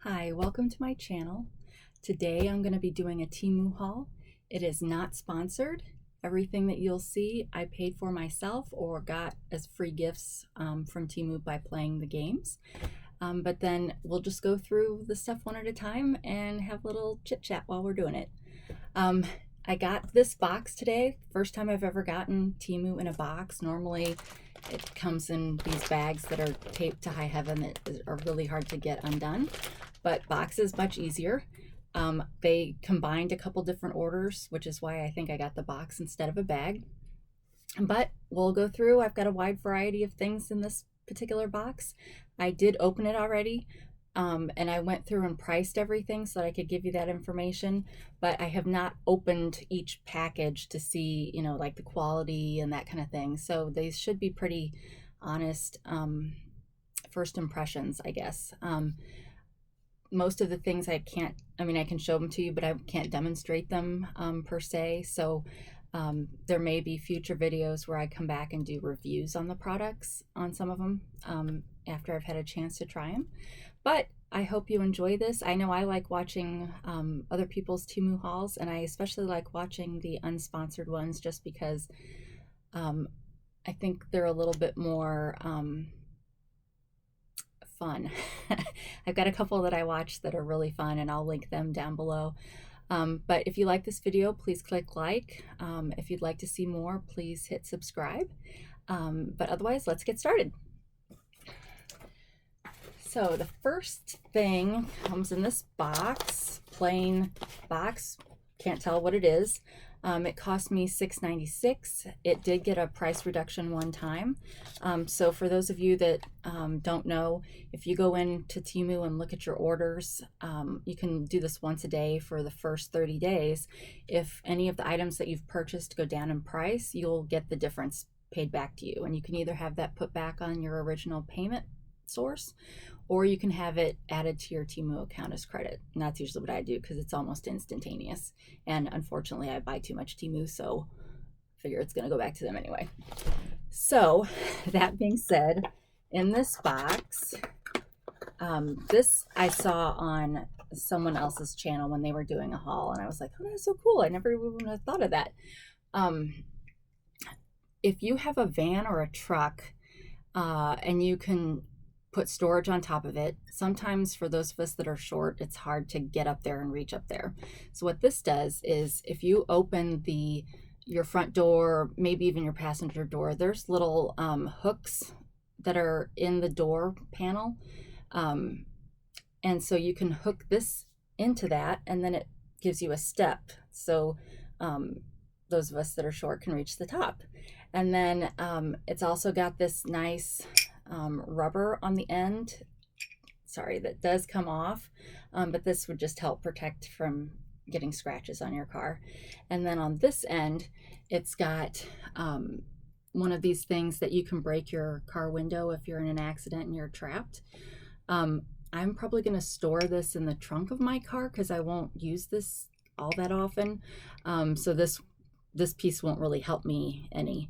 Hi, welcome to my channel. Today I'm going to be doing a TEMU haul. It is not sponsored. Everything that you'll see I paid for myself or got as free gifts from TEMU by playing the games. But then we'll just go through the stuff one at a time and have a little chit chat while we're doing it. I got this box today. First time I've ever gotten TEMU in a box. Normally it comes in these bags that are taped to high heaven that are really hard to get undone, but box is much easier. They combined a couple different orders, which is why I think I got the box instead of a bag. But we'll go through. I've got a wide variety of things in this particular box. I did open it already, and I went through and priced everything so that I could give you that information, but I have not opened each package to see, like the quality and that kind of thing. So they should be pretty honest first impressions, I guess. Most of the things I can show them to you, but I can't demonstrate them per se. So there may be future videos where I come back and do reviews on the products on some of them after I've had a chance to try them. But I hope you enjoy this. I know I like watching other people's TEMU hauls, and I especially like watching the unsponsored ones just because I think they're a little bit more fun. I've got a couple that I watch that are really fun, and I'll link them down below. But if you like this video, please click like. If you'd like to see more, please hit subscribe. But otherwise, let's get started. So the first thing comes in this box, plain box. Can't tell what it is. It cost me $6.96. It did get a price reduction one time. So for those of you that don't know, if you go into TEMU and look at your orders, you can do this once a day for the first 30 days. If any of the items that you've purchased go down in price, you'll get the difference paid back to you. And you can either have that put back on your original payment source, or you can have it added to your TEMU account as credit. And that's usually what I do because it's almost instantaneous. And unfortunately, I buy too much TEMU, so I figure it's going to go back to them anyway. So that being said, in this box, this I saw on someone else's channel when they were doing a haul, and I was like, oh, that's so cool. I never even would have thought of that. If you have a van or a truck and you can put storage on top of it. Sometimes for those of us that are short, it's hard to get up there and reach up there. So what this does is if you open your front door, maybe even your passenger door, there's little hooks that are in the door panel. And so you can hook this into that, and then it gives you a step. So those of us that are short can reach the top. And then it's also got this nice rubber on the end, that does come off, but this would just help protect from getting scratches on your car. And then on this end, it's got one of these things that you can break your car window if you're in an accident and you're trapped. I'm probably going to store this in the trunk of my car because I won't use this all that often. So this piece won't really help me any.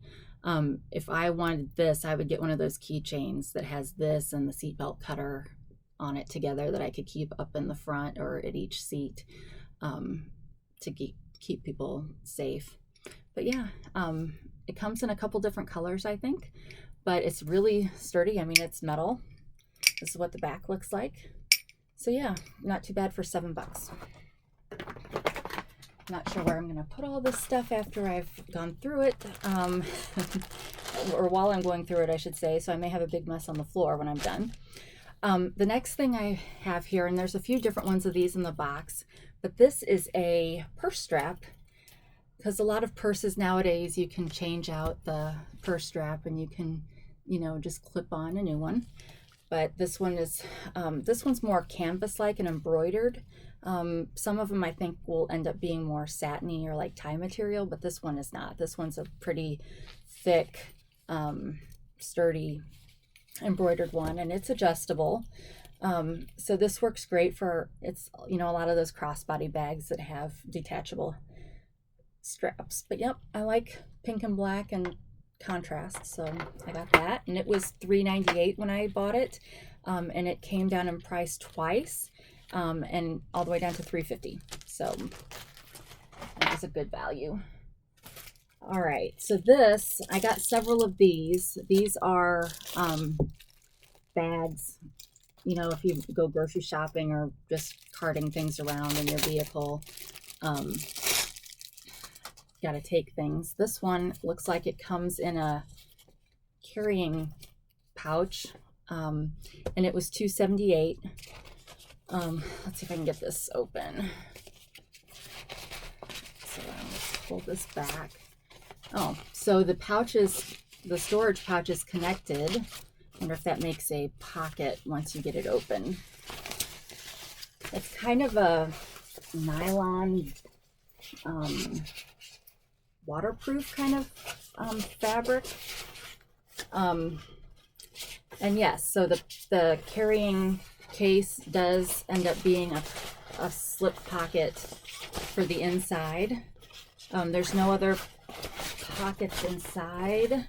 If I wanted this, I would get one of those keychains that has this and the seatbelt cutter on it together that I could keep up in the front or at each seat to keep people safe. But yeah, it comes in a couple different colors, I think, but it's really sturdy. I mean, it's metal. This is what the back looks like. So yeah, not too bad for $7. Not sure where I'm going to put all this stuff after I've gone through it, or while I'm going through it, I should say, so I may have a big mess on the floor when I'm done. The next thing I have here, and there's a few different ones of these in the box, but this is a purse strap, because a lot of purses nowadays, you can change out the purse strap and you can, just clip on a new one. But this one is, this one's more canvas-like and embroidered. Some of them I think will end up being more satiny or like tie material, but this one is not. This one's a pretty thick, sturdy embroidered one, and it's adjustable. So this works great for, it's, a lot of those crossbody bags that have detachable straps. But yep, I like pink and black and contrast, so I got that, and it was $3.98 when I bought it, and it came down in price twice, and all the way down to $3.50. So that was a good value. All right, so this, I got several of these. These are bags, you know, if you go grocery shopping or just carting things around in your vehicle, got to take things. This one looks like it comes in a carrying pouch, and it was $2.78. Let's see if I can get this open. So let's pull this back. Oh, so the storage pouch is connected. I wonder if that makes a pocket once you get it open. It's kind of a nylon, waterproof kind of fabric. And yes, so the carrying case does end up being a slip pocket for the inside. There's no other pockets inside,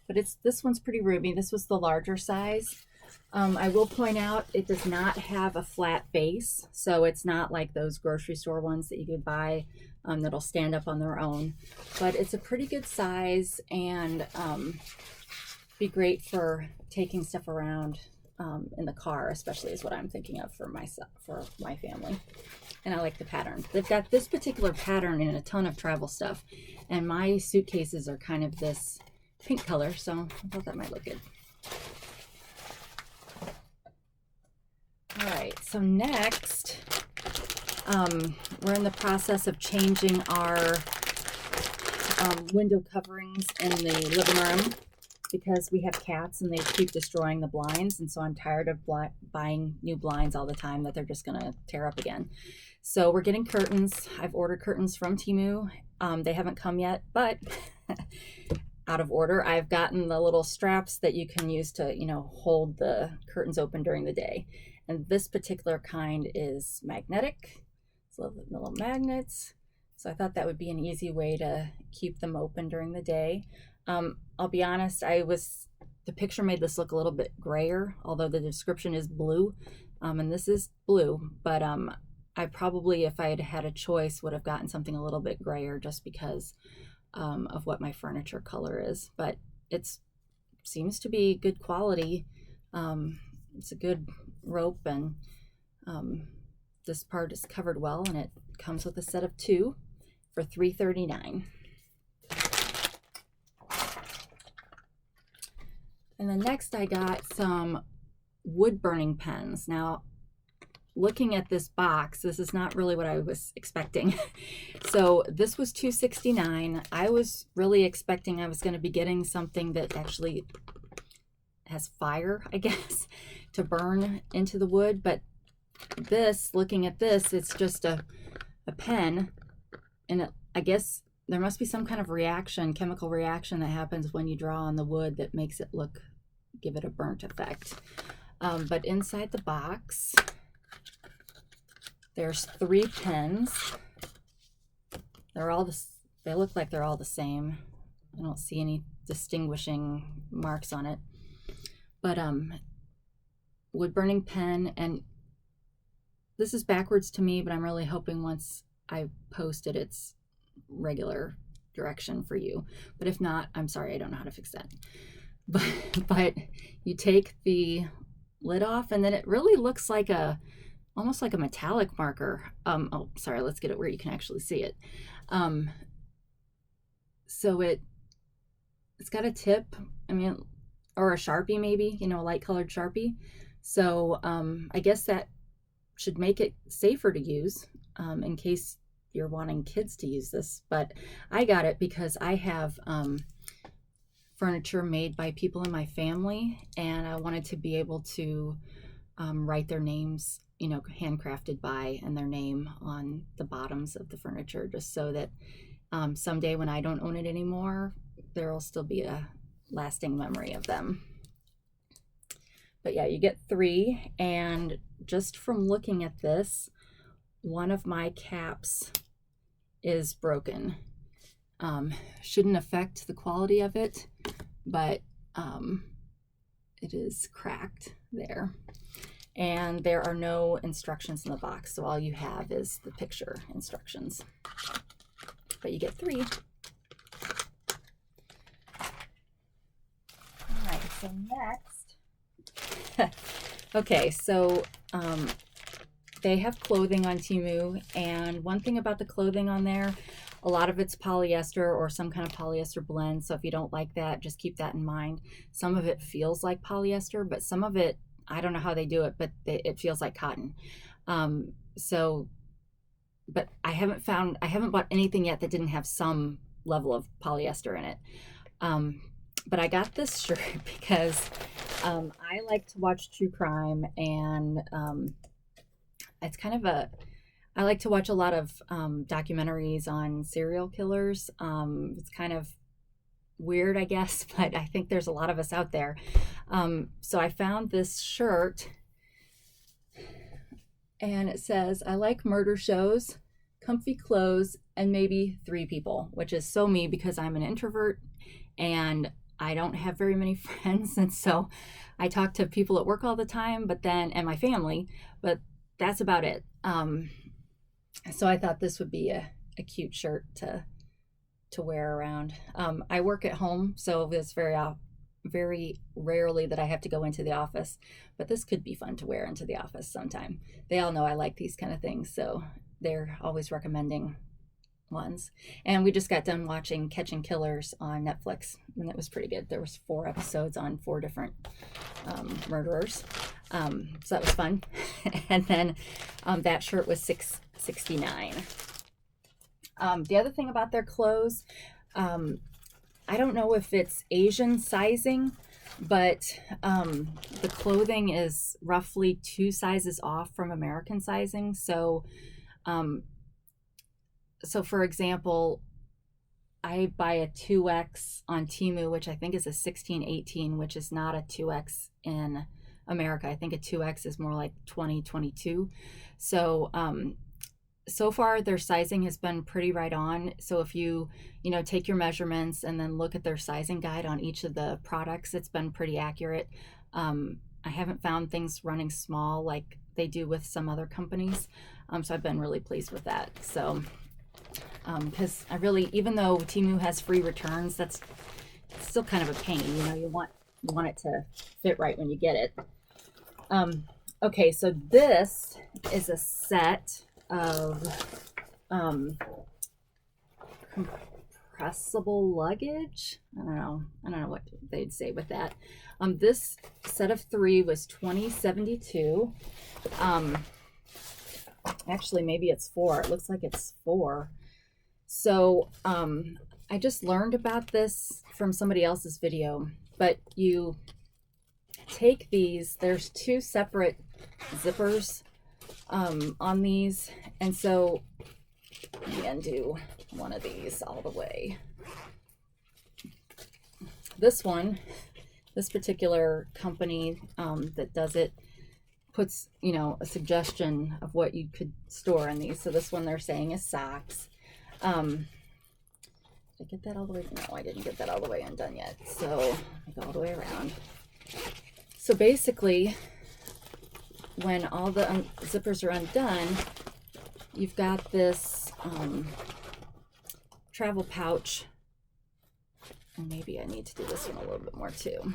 but this one's pretty roomy. This was the larger size. I will point out it does not have a flat base, so it's not like those grocery store ones that you could buy that'll stand up on their own, but it's a pretty good size and be great for taking stuff around in the car, especially is what I'm thinking of for myself, for my family. And I like the pattern. They've got this particular pattern in a ton of travel stuff, and my suitcases are kind of this pink color, so I thought that might look good. All right, so next, we're in the process of changing our window coverings in the living room because we have cats and they keep destroying the blinds, and so I'm tired of buying new blinds all the time that they're just gonna tear up again. So we're getting curtains. I've ordered curtains from TEMU. They haven't come yet, but out of order. I've gotten the little straps that you can use to, you know, hold the curtains open during the day. And this particular kind is magnetic. It's little magnets. So I thought that would be an easy way to keep them open during the day. I'll be honest, the picture made this look a little bit grayer, although the description is blue, and this is blue, but I probably, if I had had a choice, would have gotten something a little bit grayer just because of what my furniture color is, but it seems to be good quality. It's a good rope, and this part is covered well, and it comes with a set of 2 for $3.39. And then next I got some wood burning pens. Now, looking at this box, this is not really what I was expecting. So this was $2.69. I was really expecting I was going to be getting something that actually has fire, I guess, to burn into the wood. But this, looking at this, it's just a pen, and I guess there must be some kind of reaction, chemical reaction that happens when you draw on the wood that makes it give it a burnt effect. But inside the box, there's 3 pens. They look like they're all the same. I don't see any distinguishing marks on it. But wood burning pen, and this is backwards to me, but I'm really hoping once I post it, it's regular direction for you. But if not, I'm sorry, I don't know how to fix that. But you take the lid off, and then it really looks like almost like a metallic marker. Oh, sorry, let's get it where you can actually see it. So it's got a tip, I mean, or a Sharpie maybe, you know, a light colored Sharpie. So I guess that should make it safer to use in case you're wanting kids to use this. But I got it because I have furniture made by people in my family, and I wanted to be able to write their names, you know, handcrafted by, and their name on the bottoms of the furniture, just so that someday when I don't own it anymore, there will still be a lasting memory of them. But yeah, you get 3, and just from looking at this, one of my caps is broken. Shouldn't affect the quality of it, but it is cracked there. And there are no instructions in the box, so all you have is the picture instructions. But you get 3. All right, so next. Okay, so they have clothing on TEMU, and one thing about the clothing on there, a lot of it's polyester or some kind of polyester blend, so if you don't like that, just keep that in mind. Some of it feels like polyester, but some of it, I don't know how they do it, but it feels like cotton. But I haven't bought anything yet that didn't have some level of polyester in it. But I got this shirt because I like to watch true crime, and it's kind of I like to watch a lot of documentaries on serial killers. It's kind of weird, I guess, but I think there's a lot of us out there. So I found this shirt, and it says, "I like murder shows, comfy clothes, and maybe 3 people," which is so me because I'm an introvert and I don't have very many friends. And so I talk to people at work all the time, and my family, but that's about it. So I thought this would be a cute shirt to wear around. I work at home, so it's very rarely that I have to go into the office, but this could be fun to wear into the office sometime. They all know I like these kind of things, so they're always recommending ones. And we just got done watching Catching Killers on Netflix, and it was pretty good. There was 4 episodes on 4 different murderers, so that was fun. And then that shirt was $6.69. The other thing about their clothes, I don't know if it's Asian sizing, but the clothing is roughly 2 sizes off from American sizing. So for example, I buy a 2X on TEMU, which I think is a 16-18, which is not a 2X in America. I think a 2X is more like 20-22. So so far their sizing has been pretty right on. So if you take your measurements and then look at their sizing guide on each of the products, it's been pretty accurate. I haven't found things running small like they do with some other companies. So I've been really pleased with that. So because even though TEMU has free returns, that's still kind of a pain. You want it to fit right when you get it. Okay, so this is a set of compressible luggage. I don't know what they'd say with that. This set of 3 was $20.72. Actually, maybe it's 4. It looks like it's 4. So I just learned about this from somebody else's video, but you take these, there's 2 separate zippers on these, and so let me undo one of these all the way. This particular company that does it puts a suggestion of what you could store in these. So this one they're saying is socks. Did I get that all the way? No, I didn't get that all the way undone yet. So I go all the way around. So basically, when all the zippers are undone, you've got this travel pouch. And maybe I need to do this one a little bit more too.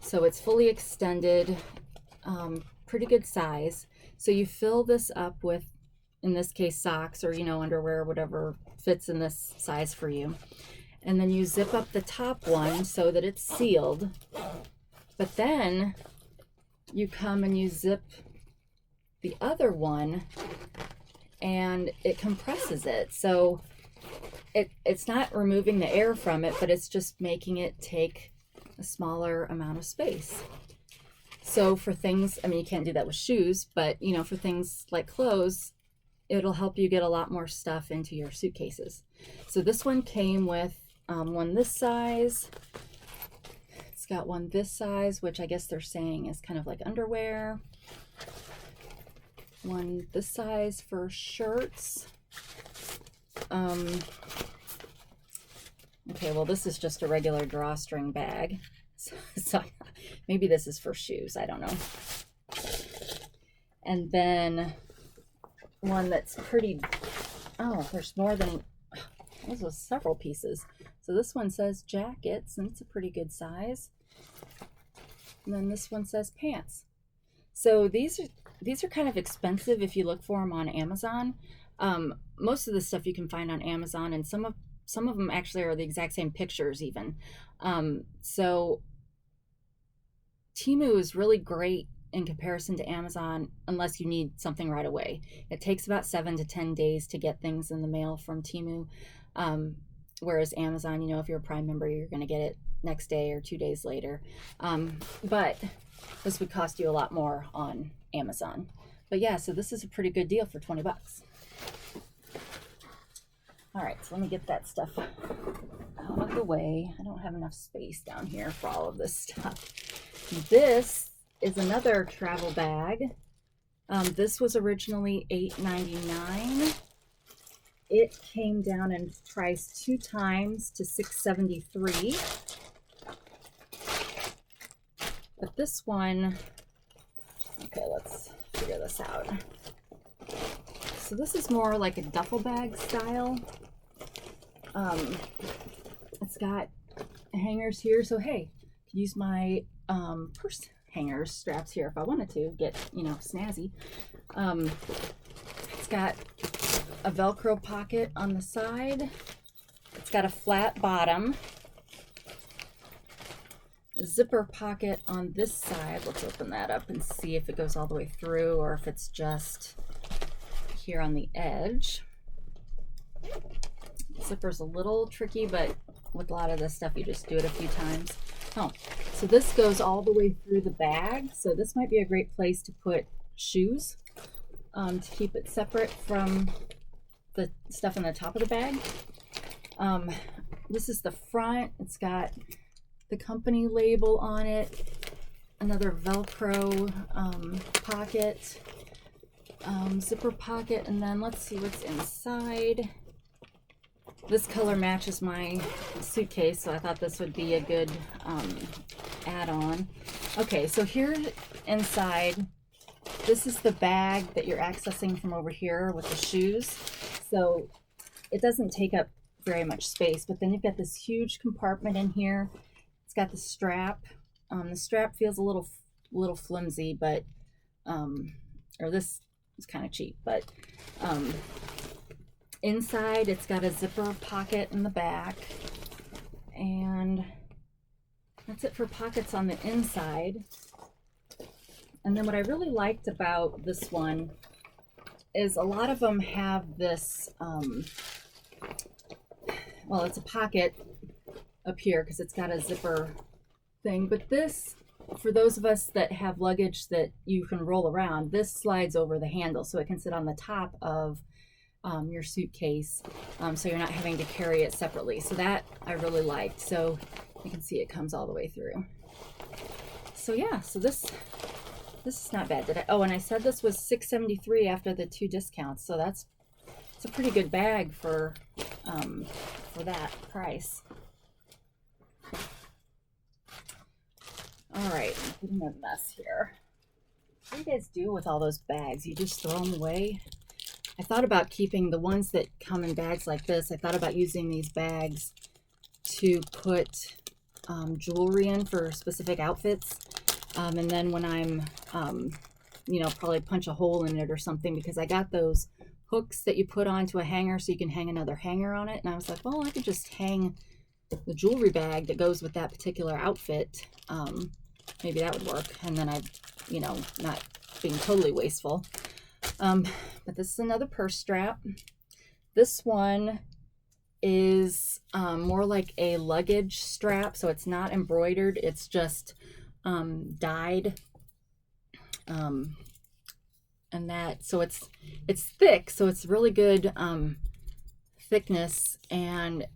So it's fully extended, pretty good size. So you fill this up with, in this case, socks or underwear, whatever fits in this size for you, and then you zip up the top one so that it's sealed, but then you come and you zip the other one and it compresses it. So it's not removing the air from it, but it's just making it take a smaller amount of space. So for things, you can't do that with shoes, but for things like clothes, it'll help you get a lot more stuff into your suitcases. So this one came with one this size. It's got one this size, which I guess they're saying is kind of like underwear. One this size for shirts. Okay, well, this is just a regular drawstring bag. So maybe this is for shoes. I don't know. And then one that's pretty, oh, there's more than, this was several pieces. So this one says jackets, and it's a pretty good size. And then this one says pants. So these are kind of expensive if you look for them on Amazon. Most of the stuff you can find on Amazon, and some of them actually are the exact same pictures even. So TEMU is really great in comparison to Amazon unless you need something right away. It takes about 7 to 10 days to get things in the mail from TEMU. Whereas Amazon, you know, if you're a Prime member, you're going to get it next day or 2 days later. But this would cost you a lot more on Amazon. But yeah, so this is a pretty good deal for 20 bucks. All right, so let me get that stuff out of the way. I don't have enough space down here for all of this stuff. This is another travel bag. This was originally $8.99. It came down in price 2 times to $6.73. But this one, okay, let's figure this out. So this is more like a duffel bag style. It's got hangers here, so hey, I could use my purse hangers, straps here if I wanted to get, you know, snazzy. It's got a Velcro pocket on the side. It's got a flat bottom. A zipper pocket on this side. Let's open that up and see if it goes all the way through or if it's just here on the edge. Zipper's a little tricky, but with a lot of this stuff, you just do it a few times. Oh, so this goes all the way through the bag. So this might be a great place to put shoes to keep it separate from the stuff in the top of the bag. This is the front. It's got the company label on it, another Velcro pocket, zipper pocket, and then let's see what's inside. This color matches my suitcase, so I thought this would be a good add-on. Okay, so here inside, this is the bag that you're accessing from over here with the shoes. So it doesn't take up very much space, but then you've got this huge compartment in here. It's got the strap. The strap feels a little flimsy, but or this is kind of cheap, but inside it's got a zipper pocket in the back, and that's it for pockets on the inside. And then what I really liked about this one is a lot of them have this, well, it's a pocket up here because it's got a zipper thing, but this, for those of us that have luggage that you can roll around, this slides over the handle so it can sit on the top of your suitcase, so you're not having to carry it separately. So that I really liked. So you can see it comes all the way through. So yeah, so this is not bad. Oh, and I said this was $6.73 after the 2 discounts, so it's a pretty good bag for that price. All right, I'm getting a mess here. What do you guys do with all those bags? You just throw them away? I thought about keeping the ones that come in bags like this. I thought about using these bags to put jewelry in for specific outfits. And then when I'm, you know, probably punch a hole in it or something, because I got those hooks that you put onto a hanger so you can hang another hanger on it. And I was like, well, I could just hang the jewelry bag that goes with that particular outfit. Maybe that would work. And then you know, not being totally wasteful. But this is another purse strap. This one is more like a luggage strap. So it's not embroidered. It's just dyed. And that, so it's thick. So it's really good thickness, and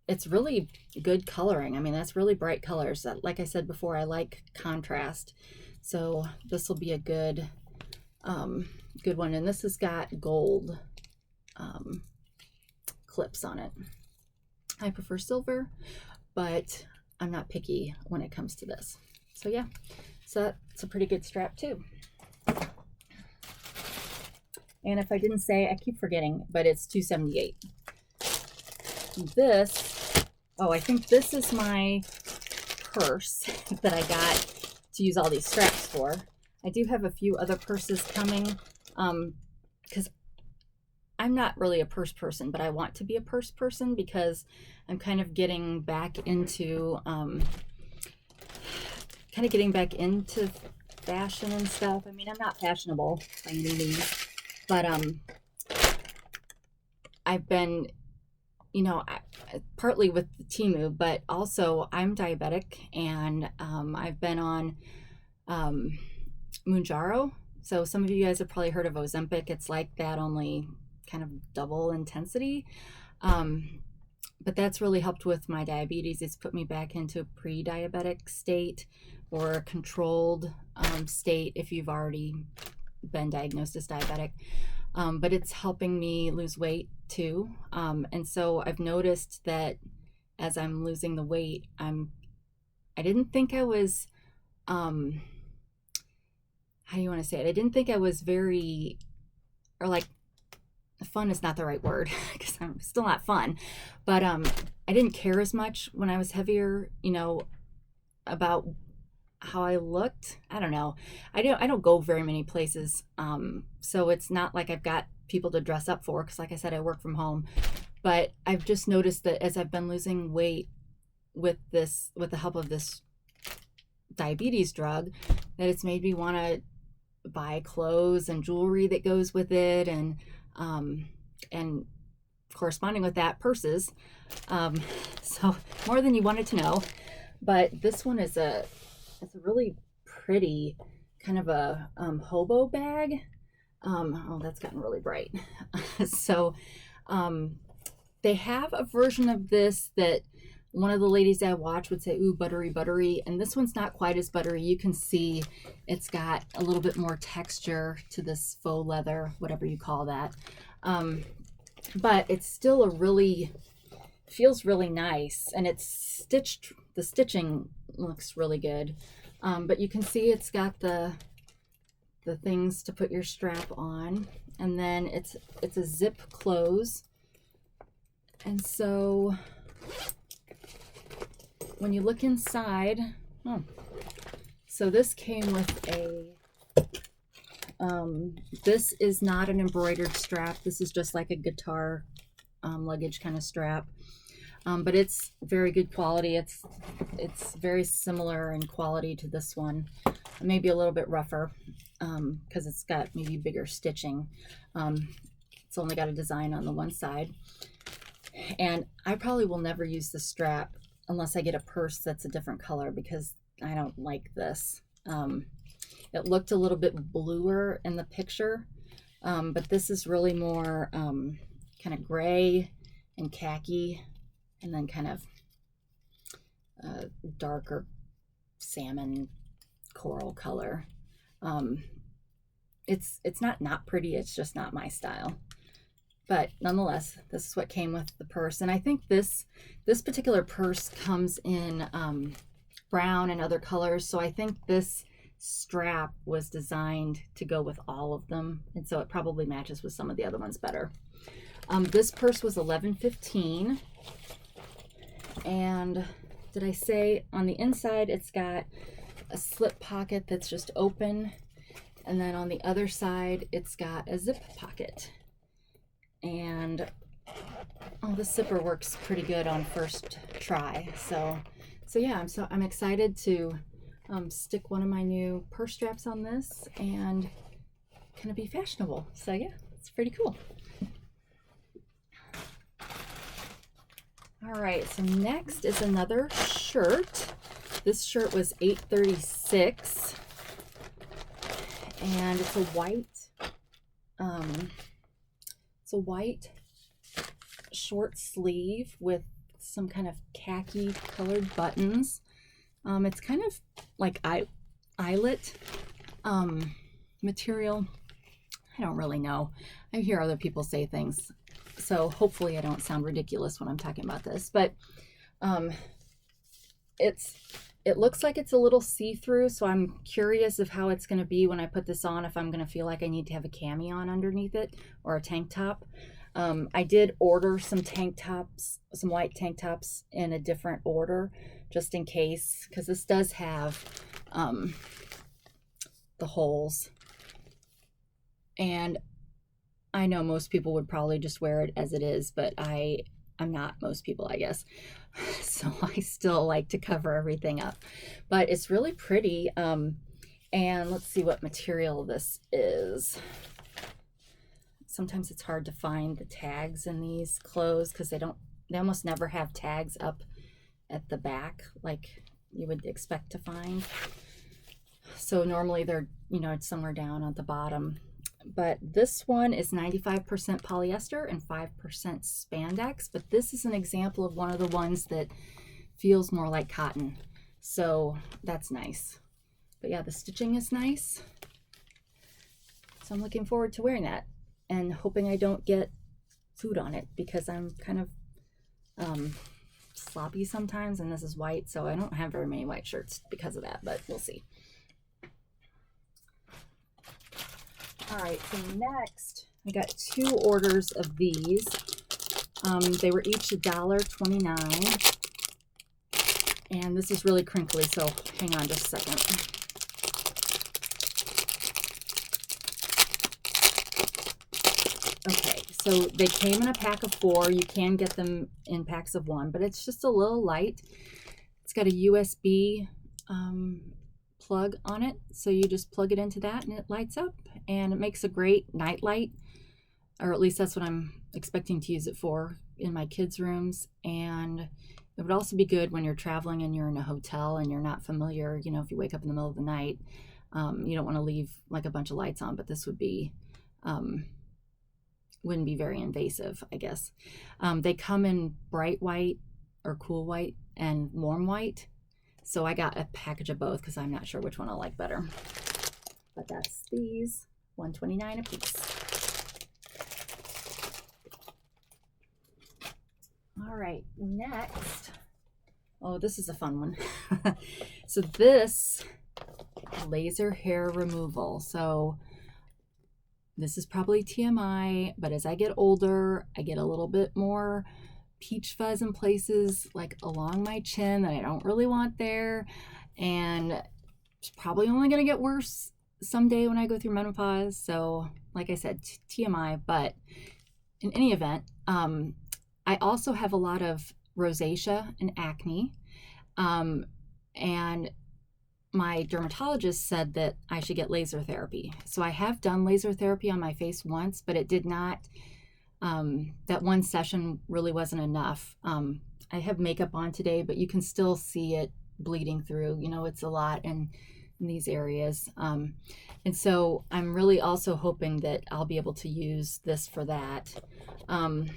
it's really good coloring. I mean, that's really bright colors. Like I said before, I like contrast. So this will be a good one. And this has got gold clips on it. I prefer silver, but I'm not picky when it comes to this. So yeah, so that's a pretty good strap too. And if I didn't say, I keep forgetting, but it's $2.78. This, oh, I think this is my purse that I got to use all these straps for. I do have a few other purses coming because I'm not really a purse person, but I want to be a purse person because I'm kind of getting back into fashion and stuff. I mean, I'm not fashionable by any means, but I've been, you know, partly with the TEMU, but also I'm diabetic, and I've been on Mounjaro. So some of you guys have probably heard of Ozempic. It's like that, only kind of double intensity. But that's really helped with my diabetes. It's put me back into a pre-diabetic state or a controlled state if you've already been diagnosed as diabetic. But it's helping me lose weight too. And so I've noticed that as I'm losing the weight, I didn't think I was, how do you want to say it? I didn't think I was very, or like, fun is not the right word because I'm still not fun, but I didn't care as much when I was heavier, you know, about how I looked. I don't know. I don't go very many places, so it's not like I've got people to dress up for, because like I said, I work from home. But I've just noticed that as I've been losing weight with the help of this diabetes drug, that it's made me want to buy clothes and jewelry that goes with it, and corresponding with that, purses. So more than you wanted to know. But this one is it's a really pretty kind of a hobo bag. Oh, that's gotten really bright. So they have a version of this that one of the ladies I watch would say, ooh, buttery, buttery. And this one's not quite as buttery. You can see it's got a little bit more texture to this faux leather, whatever you call that. But it's still feels really nice. And it's stitched, the stitching looks really good. But you can see it's got the things to put your strap on. And then it's a zip close. And so when you look inside, so this came with this is not an embroidered strap. This is just like a guitar luggage kind of strap. But it's very good quality. It's very similar in quality to this one. Maybe a little bit rougher because it's got maybe bigger stitching. It's only got a design on the one side. And I probably will never use the strap unless I get a purse that's a different color, because I don't like this. It looked a little bit bluer in the picture, but this is really more kind of gray and khaki, and then kind of darker salmon coral color. It's not pretty, it's just not my style. But nonetheless, this is what came with the purse. And I think this particular purse comes in brown and other colors. So I think this strap was designed to go with all of them. And so it probably matches with some of the other ones better. This purse was $11.15. And did I say on the inside, it's got a slip pocket that's just open. And then on the other side, it's got a zip pocket. And the zipper works pretty good on first try. So yeah, I'm excited to stick one of my new purse straps on this and kind of be fashionable. So yeah, it's pretty cool. All right, so next is another shirt. This shirt was $8.36, and it's a white short sleeve with some kind of khaki colored buttons. It's kind of like eyelet material. I don't really know. I hear other people say things, so hopefully I don't sound ridiculous when I'm talking about this, but it's It looks like it's a little see-through, so I'm curious of how it's going to be when I put this on, if I'm going to feel like I need to have a cami on underneath it or a tank top. I did order some tank tops, some white tank tops in a different order, just in case, because this does have the holes. And I know most people would probably just wear it as it is, but I'm not most people, I guess. So I still like to cover everything up. But it's really pretty. And let's see what material this is. Sometimes it's hard to find the tags in these clothes because they almost never have tags up at the back like you would expect to find. So normally they're, it's somewhere down at the bottom. But this one is 95% polyester and 5% spandex. But this is an example of one of the ones that feels more like cotton. So that's nice. But yeah, the stitching is nice. So I'm looking forward to wearing that and hoping I don't get food on it because I'm kind of sloppy sometimes, and this is white, so I don't have very many white shirts because of that, but we'll see. All right, so next I got 2 orders of these. They were each $1.29, and this is really crinkly, so hang on just a second. Okay, so they came in a pack of 4. You can get them in packs of 1, but it's just a little light. It's got a USB plug on it, so you just plug it into that and it lights up, and it makes a great night light, or at least that's what I'm expecting to use it for in my kids' rooms. And it would also be good when you're traveling and you're in a hotel and you're not familiar, if you wake up in the middle of the night, you don't want to leave like a bunch of lights on, but this would be wouldn't be very invasive, I guess. They come in bright white or cool white and warm white. So I got a package of both because I'm not sure which one I like better. But that's these, $1.29 a piece. All right, next. Oh, this is a fun one. So this laser hair removal. So this is probably TMI, but as I get older, I get a little bit more peach fuzz in places like along my chin that I don't really want there, and it's probably only going to get worse someday when I go through menopause. So like I said, TMI, but in any event, I also have a lot of rosacea and acne, and my dermatologist said that I should get laser therapy. So I have done laser therapy on my face once, but it did not, that one session really wasn't enough. I have makeup on today, but you can still see it bleeding through. It's a lot in these areas. And so I'm really also hoping that I'll be able to use this for that. Let me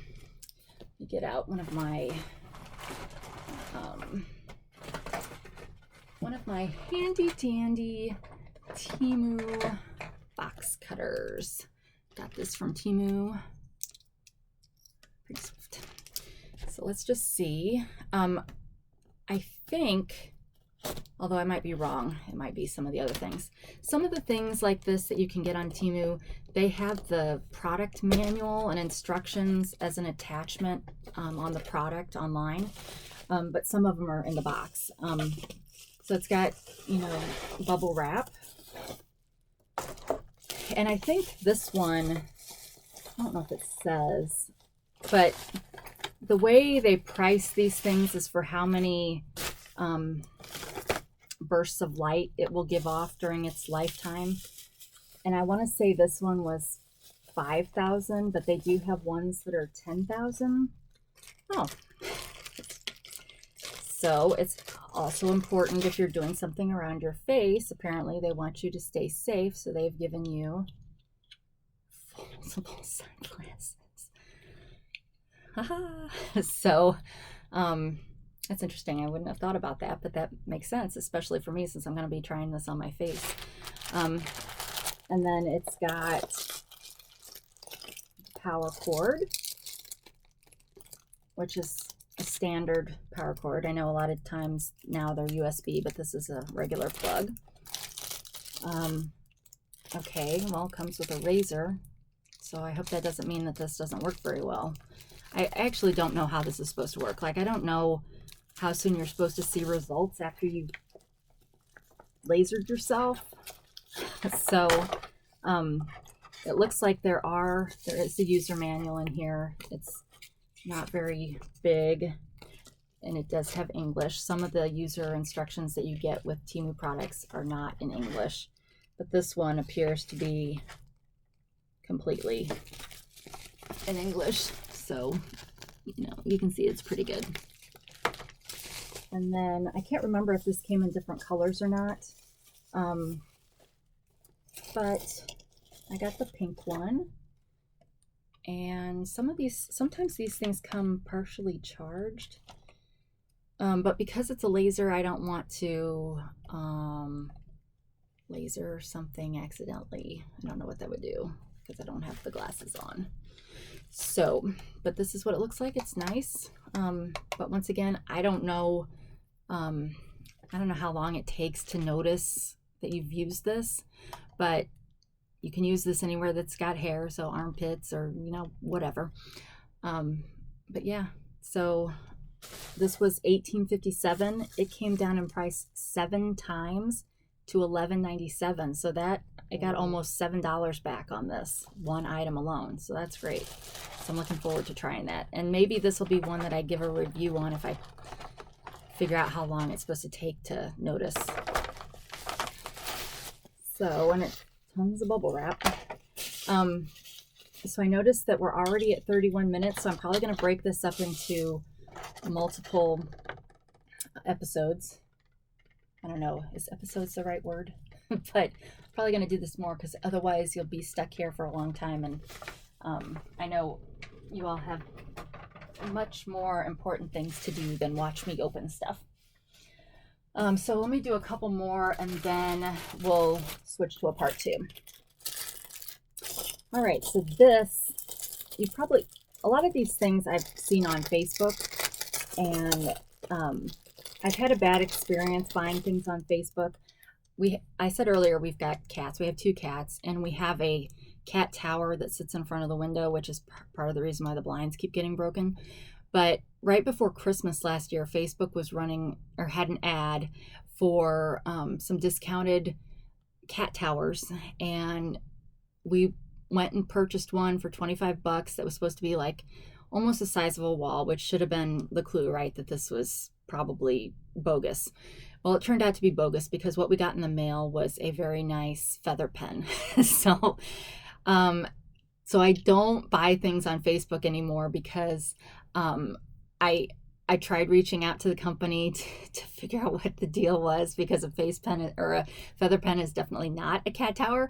get out one of my handy dandy TEMU box cutters. Got this from TEMU. Pretty swift. So let's just see. I think, although I might be wrong, it might be some of the other things. Some of the things like this that you can get on TEMU, they have the product manual and instructions as an attachment on the product online, but some of them are in the box. So it's got, bubble wrap. And I think this one, I don't know if it says, but the way they price these things is for how many bursts of light it will give off during its lifetime. And I want to say this one was 5,000, but they do have ones that are 10,000. Oh. So it's also important if you're doing something around your face. Apparently they want you to stay safe, so they've given you foldable sunglasses. So that's interesting. I wouldn't have thought about that, but that makes sense, especially for me since I'm going to be trying this on my face. And then it's got power cord, which is a standard power cord. I know a lot of times now they're USB, but this is a regular plug. Okay, well, it comes with a razor, so I hope that doesn't mean that this doesn't work very well. I actually don't know how this is supposed to work. Like, I don't know how soon you're supposed to see results after you've lasered yourself. So it looks like there is the user manual in here. It's not very big, and it does have English. Some of the user instructions that you get with TEMU products are not in English, but this one appears to be completely in English. So, you know, you can see it's pretty good. And then I can't remember if this came in different colors or not, but I got the pink one. And sometimes these things come partially charged, but because it's a laser, I don't want to laser something accidentally. I don't know what that would do because I don't have the glasses on. So, but this is what it looks like. It's nice. But once again, I don't know how long it takes to notice that you've used this, but you can use this anywhere that's got hair, so armpits or, you know, whatever. But yeah, so this was $18.57. It came down in price 7 times to $11.97. So that I got almost $7 back on this one item alone. So that's great. So I'm looking forward to trying that. And maybe this will be one that I give a review on if I figure out how long it's supposed to take to notice. So, and it tons of bubble wrap. So I noticed that we're already at 31 minutes, so I'm probably going to break this up into multiple episodes. I don't know, is episodes the right word? But probably going to do this more because otherwise you'll be stuck here for a long time. And I know you all have much more important things to do than watch me open stuff. So let me do a couple more and then we'll switch to a part 2. All right, so this, a lot of these things I've seen on Facebook, and I've had a bad experience buying things on Facebook. I said earlier, we've got cats. We have 2 cats, and we have a cat tower that sits in front of the window, which is part of the reason why the blinds keep getting broken. But right before Christmas last year, Facebook was running or had an ad for some discounted cat towers, and we went and purchased one for $25 that was supposed to be like almost the size of a wall, which should have been the clue, right, that this was probably bogus. Well, it turned out to be bogus because what we got in the mail was a very nice feather pen. So I don't buy things on Facebook anymore because I tried reaching out to the company to figure out what the deal was, because a face pen or a feather pen is definitely not a cat tower,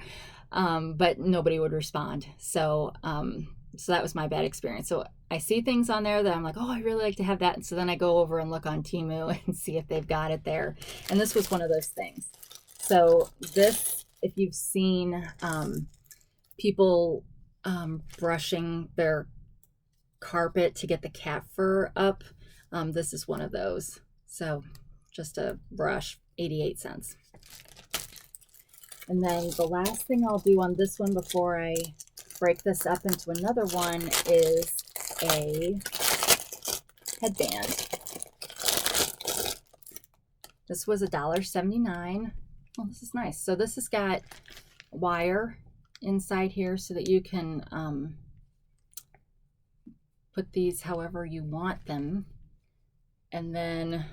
but nobody would respond. So that was my bad experience. So I see things on there that I'm like, oh, I really like to have that. And so then I go over and look on TEMU and see if they've got it there. And this was one of those things. So this, if you've seen people brushing their carpet to get the cat fur up, this is one of those. So just a brush, 88 cents. And then the last thing I'll do on this one before I break this up into another one is a headband. This was $1.79. Oh, this is nice. So this has got wire inside here so that you can put these however you want them, and then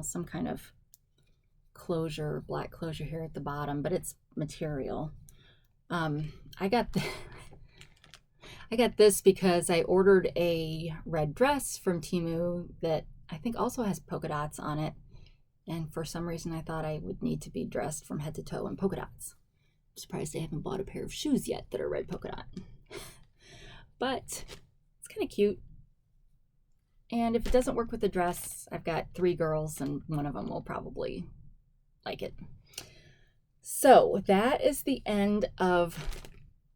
some kind of closure, black closure here at the bottom, but it's material. I got this because I ordered a red dress from TEMU that I think also has polka dots on it, and for some reason I thought I would need to be dressed from head to toe in polka dots. I'm surprised I haven't bought a pair of shoes yet that are red polka dot. But it's kind of cute. And if it doesn't work with the dress, I've got 3 girls and one of them will probably like it. So that is the end of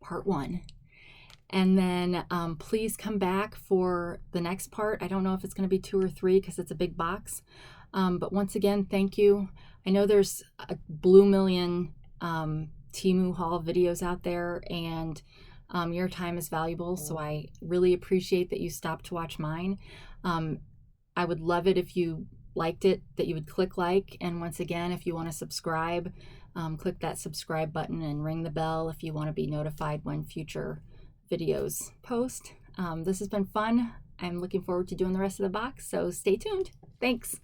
part 1. And then please come back for the next part. I don't know if it's going to be 2 or 3 because it's a big box. But once again, thank you. I know there's a blue million TEMU haul videos out there, and your time is valuable, so I really appreciate that you stopped to watch mine. I would love it if you liked it, that you would click like, and once again, if you want to subscribe, click that subscribe button and ring the bell if you want to be notified when future videos post. This has been fun. I'm looking forward to doing the rest of the box, so stay tuned. Thanks.